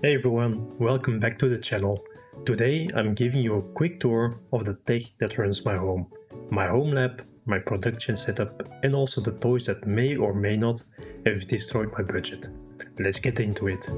Hey everyone, welcome back to the channel. Today I'm giving you a quick tour of the tech that runs my home lab, my production setup, and also the toys that may or may not have destroyed my budget. Let's get into it.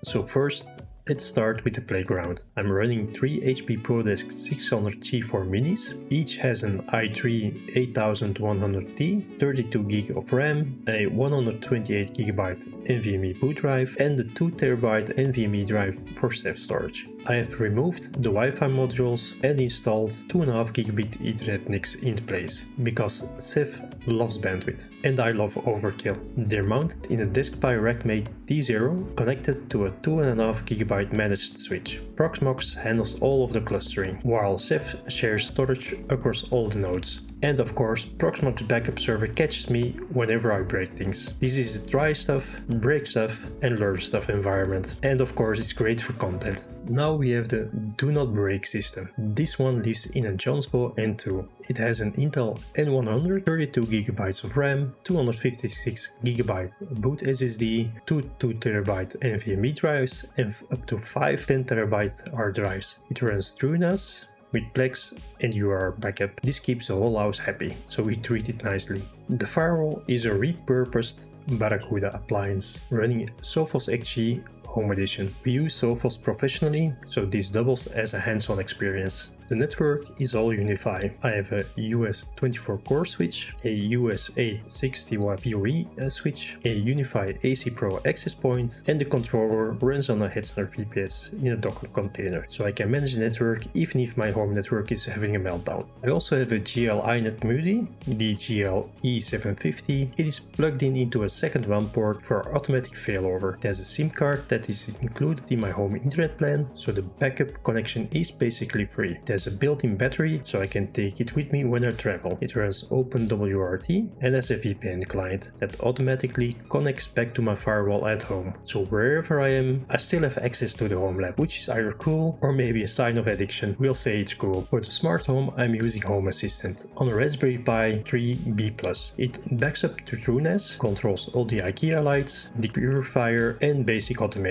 So first, let's start with the playground. I'm running 3 HP ProDesk 600 G4 minis. Each has an i3 8100T, 32GB of RAM, a 128GB NVMe boot drive, and a 2TB NVMe drive for Ceph storage. I have removed the Wi-Fi modules and installed 2.5GB Ethernet NICs into place, because Ceph loves bandwidth, and I love overkill. They're mounted in a DeskPi RackMate T0 connected to a 2.5GB managed switch. Proxmox handles all of the clustering, while Ceph shares storage across all the nodes. And of course, Proxmox backup server catches me whenever I break things. This is a try stuff, break stuff, and learn stuff environment. And of course, it's great for content. Now we have the do not break system. This one lives in a Jonsbo N2. It has an Intel N100, 32GB of RAM, 256GB boot SSD, 2 2TB NVMe drives, and up to 5 10TB hard drives. It runs TrueNAS with Plex and UrBackup. This keeps the whole house happy, so we treat it nicely. The firewall is a repurposed Barracuda appliance running Sophos XG Home Edition. We use Sophos professionally, so this doubles as a hands-on experience. The network is all UniFi. I have a US 24 core switch, a US 860W PoE switch, a UniFi AC Pro access point, and the controller runs on a Hetzner VPS in a Docker container, so I can manage the network even if my home network is having a meltdown. I also have a GL.iNet Mudi, the GL.E750. It is plugged in into a second WAN port for automatic failover. There's a SIM card that is included in my home internet plan, so the backup connection is basically free. There's a built-in battery, so I can take it with me when I travel. It runs OpenWRT and has a VPN client that automatically connects back to my firewall at home. So wherever I am, I still have access to the home lab, which is either cool or maybe a sign of addiction. We'll say it's cool. For the smart home, I'm using Home Assistant on a Raspberry Pi 3B+. It backs up to TrueNAS, controls all the IKEA lights, the purifier, and basic automations.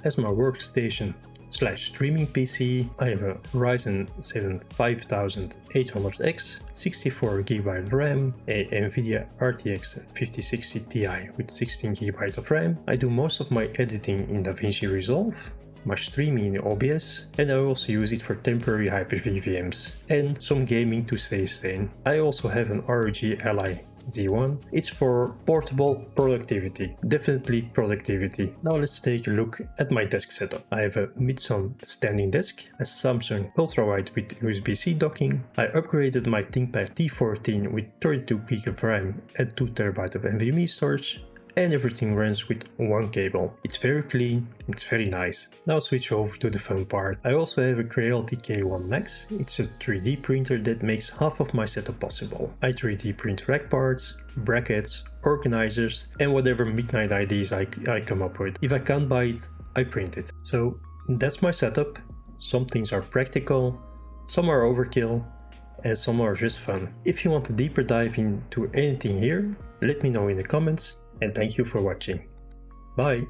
As my workstation / streaming PC, I have a Ryzen 7 5800X, 64GB of RAM, a Nvidia RTX 5060 Ti with 16GB of RAM. I do most of my editing in DaVinci Resolve, my streaming in OBS, and I also use it for temporary Hyper-V VMs and some gaming to stay sane. I also have an ROG Ally Z1. It's for portable productivity, definitely productivity. Now let's take a look at my desk setup. I have a MITZON standing desk, a Samsung ultrawide with USB-C docking. I upgraded my ThinkPad T14 with 32GB of RAM and 2TB of NVMe storage, and everything runs with one cable. It's very clean, it's very nice. Now switch over to the fun part. I also have a Creality K1 Max. It's a 3D printer that makes half of my setup possible. I 3D print rack parts, brackets, organizers, and whatever midnight ideas I come up with. If I can't buy it, I print it. So that's my setup. Some things are practical, some are overkill, and some are just fun. If you want a deeper dive into anything here, let me know in the comments. And thank you for watching. Bye!